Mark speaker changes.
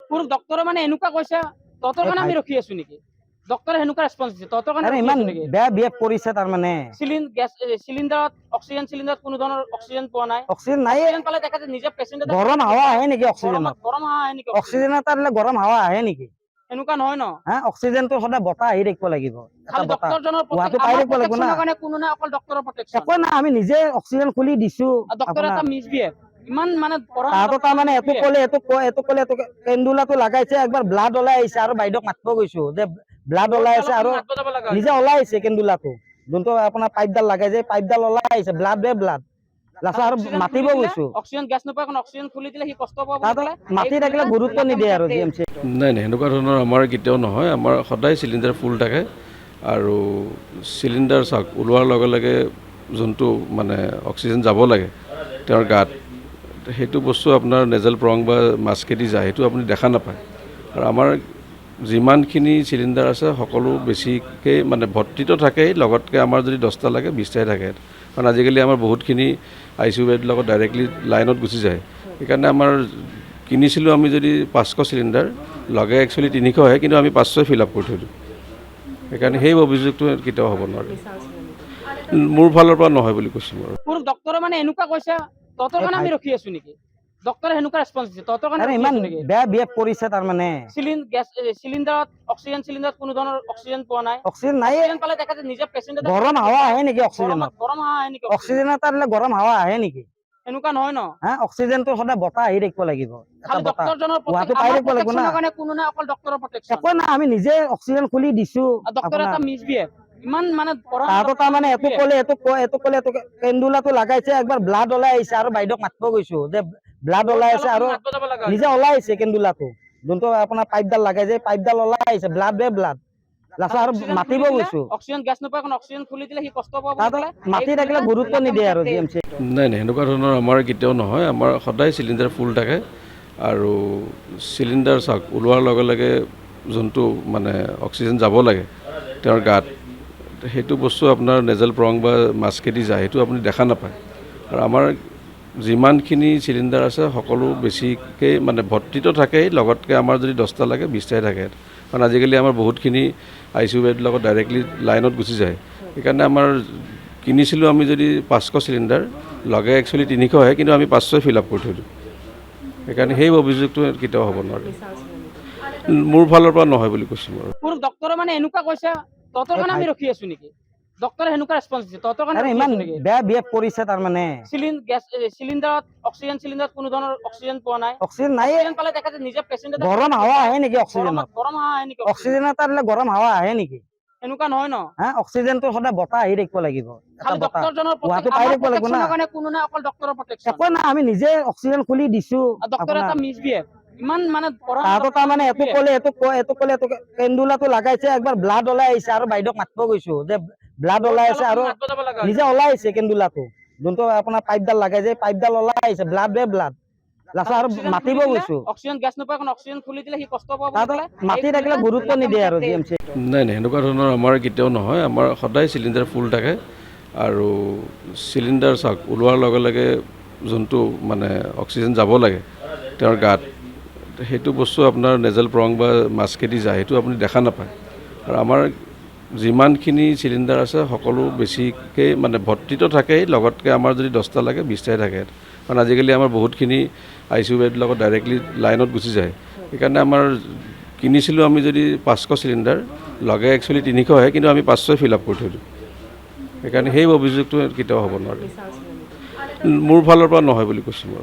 Speaker 1: কোনো ডক্টৰে মানে এনেকুৱা কৈছে তহঁতৰ কাৰণে আমি ৰখি আছো নেকি ডক্টৰে সেনেকুৱা ৰেছপন্স দিছে তহঁতৰ কাৰণে
Speaker 2: ইমান বেয়া বিহেভ কৰিছে তাৰমানে
Speaker 1: চিলিণ্ডাৰত অক্সিজেন চিলিণ্ডাৰত কোনো ধৰণৰ অক্সিজেন পোৱা নাই
Speaker 2: অক্সিজেন নাই
Speaker 1: অক্সিজেন পালে তেখেতে নিজে পেচেণ্টে
Speaker 2: গৰম হাৱা আহে নেকি অক্সিজেনত
Speaker 1: গৰম হাৱা আহে নেকি
Speaker 2: অক্সিজেনত তাৰলে গৰম হাৱা আহে নেকি
Speaker 1: এনেকুৱা নহয় ন
Speaker 2: হা অক্সিজেনটো সদায় বতাহ আহি থাকিব লাগিব
Speaker 1: খালি ডক্টৰজনৰ
Speaker 2: হোৱাটো পাই
Speaker 1: আমাৰ
Speaker 2: থাকিব লাগিব না
Speaker 1: প্ৰটেকশ্যনৰ কাৰণে কোনো নাই অকল ডক্টৰৰ প্ৰটেকশ্যন
Speaker 2: একো নাই আমি নিজে অক্সিজেন খুলি দিছো
Speaker 1: ডক্টৰ এটা মিছবিহেভ ইমান মানে
Speaker 2: তাহাঁতো তাৰমানে এইটো ক'লে কেন্দুলাটো লাগাইছে একবাৰ ব্লাড ওলাই আহিছে আৰু বাইদেউক মাতিব গৈছো যে ব্লাড ওলাই আছে আৰু নিজে ওলাই আহিছে কেন্দুলাটো যোনটো আপোনাৰ পাইপডাল লাগাই যে পাইপডাল ওলাই আহিছে ব্লাড লাষ্টত আৰু মাতিব গৈছো
Speaker 1: অক্সিজেন গেছ নোপোৱা কাৰণ অক্সিজেন খুলি দিলে সি কষ্ট পাব
Speaker 2: মাতি থাকিলে গুৰুত্ব নিদিয়ে আৰু জি এম চি
Speaker 3: নাই সেনেকুৱা ধৰণৰ আমাৰ কেতিয়াও নহয় আমাৰ সদায় চিলিণ্ডাৰ ফুল থাকে আৰু চিলিণ্ডাৰ চাওক ওলোৱাৰ লগে লগে যোনটো মানে অক্সিজেন যাব লাগে তেওঁৰ গাত সেইটো বস্তু আপোনাৰ নেজেল প্ৰং বা মাস্কেদি যায় সেইটো আপুনি দেখা নাপায় আৰু আমাৰ যিমানখিনি চিলিণ্ডাৰ আছে সকলো বেছিকৈ মানে ভৰ্তিটো থাকেই লগতকৈ আমাৰ যদি 10টা লাগে 20টাই থাকে কাৰণ আজিকালি আমাৰ বহুতখিনি আই চি ইউ বেড লগত ডাইৰেক্টলি লাইনত গুচি যায় সেইকাৰণে আমাৰ কিনিছিলোঁ আমি যদি 500 চিলিণ্ডাৰ লগে একচুৱেলি 300 আহে কিন্তু আমি 500 ফিল আপ কৰি থৈ দিওঁ সেইকাৰণে সেই অভিযোগটো কেতিয়াও হ'ব নোৱাৰে মোৰ ফালৰ পৰা নহয় বুলি কৈছোঁ মই
Speaker 1: কোনো ডক্টৰে মানে এনেকুৱা কৈছে তহঁতৰ কাৰণে আমি ৰখি আছো নেকি ডক্টৰে সেনেকুৱা ৰেছপন্স দিছে তহঁতৰ কাৰণে
Speaker 2: ইমান বেয়া বিহেভ কৰিছে তাৰমানে
Speaker 1: চিলিণ্ডাৰত অক্সিজেন চিলিণ্ডাৰত কোনো ধৰণৰ অক্সিজেন পোৱা নাই
Speaker 2: অক্সিজেন নাই
Speaker 1: অক্সিজেন পালে তেখেতে নিজে পেচেণ্টে
Speaker 2: গৰম হাৱা আহে নেকি অক্সিজেনত
Speaker 1: গৰম হাৱা আহে নেকি
Speaker 2: অক্সিজেনত তাৰলে গৰম হাৱা আহে নেকি
Speaker 1: এনেকুৱা নহয় ন
Speaker 2: হা অক্সিজেনটো সদায় বতাহ আহি থাকিব লাগিব
Speaker 1: খালি ডক্টৰজনৰ
Speaker 2: হোৱাটো পাই থাকিব লাগিব না
Speaker 1: কাৰণে কোনো নাই অকল ডক্টৰৰ প্ৰটেকশ্যন
Speaker 2: একো নাই আমি নিজে অক্সিজেন খুলি দিছো
Speaker 1: ডক্টৰ এটা মিছবিহেভ ইমান মানে
Speaker 2: তাহাঁতো তাৰমানে এইটো ক'লে কেন্দুলাটো লাগাইছে একবাৰ ব্লাড ওলাই আহিছে আৰু বাইদেউক মাতিব গৈছো যে ব্লাড ওলাই আছে আৰু নিজে ওলাই আহিছে কেন্দুলাটো যোনটো আপোনাৰ পাইপডাল লাগাই যে পাইপডাল ওলাই আহিছে ব্লাড লাষ্টত আৰু মাতিব গৈছো
Speaker 1: অক্সিজেন গেছ নোপোৱা কাৰণ অক্সিজেন খুলি দিলে সি কষ্ট পাব
Speaker 2: মাতি থাকিলে গুৰুত্ব নিদিয়ে আৰু জি এম চি
Speaker 3: নাই সেনেকুৱা ধৰণৰ আমাৰ কেতিয়াও নহয় আমাৰ সদায় চিলিণ্ডাৰ ফুল থাকে আৰু চিলিণ্ডাৰ চাওক ওলোৱাৰ লগে লগে যোনটো মানে অক্সিজেন যাব লাগে তেওঁৰ গাত সেইটো বস্তু আপোনাৰ নেজেল প্ৰং বা মাস্কেদি যায় সেইটো আপুনি দেখা নাপায় আৰু আমাৰ যিমানখিনি চিলিণ্ডাৰ আছে সকলো বেছিকৈ মানে ভৰ্তিটো থাকেই লগতকৈ আমাৰ যদি 10টা লাগে 20টাই থাকে কাৰণ আজিকালি আমাৰ বহুতখিনি আই চি ইউ বেড লগত ডাইৰেক্টলি লাইনত গুচি যায় সেইকাৰণে আমাৰ কিনিছিলোঁ আমি যদি 500 চিলিণ্ডাৰ লগে একচুৱেলি 300 আহে কিন্তু আমি 500 ফিল আপ কৰি থৈ দিওঁ সেইকাৰণে সেই অভিযোগটো কেতিয়াও হ'ব নোৱাৰে মোৰ ফালৰ পৰা নহয় বুলি কৈছোঁ মই
Speaker 1: কোনো ডক্টৰে মানে এনেকুৱা কৈছে তহঁতৰ কাৰণে আমি ৰখি আছো নেকি ডক্টৰে সেনেকুৱা ৰেছপন্স দিছে তহঁতৰ কাৰণে
Speaker 2: ইমান বেয়া বিহেভ কৰিছে তাৰমানে
Speaker 1: চিলিণ্ডাৰত অক্সিজেন চিলিণ্ডাৰত কোনো ধৰণৰ অক্সিজেন পোৱা নাই
Speaker 2: অক্সিজেন নাই
Speaker 1: অক্সিজেন পালে তেখেতে নিজে পেচেণ্টে
Speaker 2: গৰম হাৱা আহে নেকি অক্সিজেনত
Speaker 1: গৰম হাৱা আহে নেকি
Speaker 2: অক্সিজেনত তাৰলে গৰম হাৱা আহে নেকি
Speaker 1: এনেকুৱা নহয় ন
Speaker 2: হা অক্সিজেনটো সদায় বতাহ আহি থাকিব লাগিব
Speaker 1: খালি ডক্টৰজনৰ
Speaker 2: হোৱাটো পাই থাকিব লাগিব না
Speaker 1: কাৰণে কোনো নাই অকল ডক্টৰৰ প্ৰটেকশ্যন
Speaker 2: একো নাই আমি নিজে অক্সিজেন খুলি দিছো
Speaker 1: ডক্টৰ এটা মিছবিহেভ ইমান মানে
Speaker 2: তাহাঁতো তাৰমানে এইটো ক'লে কেন্দুলাটো লাগাইছে একবাৰ ব্লাড ওলাই আহিছে আৰু বাইদেউক মাতিব গৈছো যে ব্লাড ওলাই আছে আৰু নিজে ওলাই আহিছে কেন্দুলাটো যোনটো আপোনাৰ পাইপডাল লাগাই যে পাইপডাল ওলাই আহিছে ব্লাড লাষ্টত আৰু মাতিব গৈছো
Speaker 1: অক্সিজেন গেছ নোপোৱা কাৰণ অক্সিজেন খুলি দিলে সি কষ্ট পাব
Speaker 2: মাতি থাকিলে গুৰুত্ব নিদিয়ে আৰু জি এম চি
Speaker 3: নাই সেনেকুৱা ধৰণৰ আমাৰ কেতিয়াও নহয় আমাৰ সদায় চিলিণ্ডাৰ ফুল থাকে আৰু চিলিণ্ডাৰ চাওক ওলোৱাৰ লগে লগে যোনটো মানে অক্সিজেন যাব লাগে তেওঁৰ গাত সেইটো বস্তু আপোনাৰ নেজেল প্ৰং বা মাস্কেদি যায় সেইটো আপুনি দেখা নাপায় আৰু আমাৰ যিমানখিনি চিলিণ্ডাৰ আছে সকলো বেছিকৈ মানে ভৰ্তিটো থাকেই লগতকৈ আমাৰ যদি 10টা লাগে 20টাই থাকে কাৰণ আজিকালি আমাৰ বহুতখিনি আই চি ইউ বেড লগত ডাইৰেক্টলি লাইনত গুচি যায় সেইকাৰণে আমাৰ কিনিছিলোঁ আমি যদি 500 চিলিণ্ডাৰ লগে একচুৱেলি 300 আহে কিন্তু আমি 500 ফিল আপ কৰি থৈ দিওঁ সেইকাৰণে সেই অভিযোগটো কেতিয়াও হ'ব নোৱাৰে মোৰ ফালৰ পৰা নহয় বুলি কৈছোঁ মই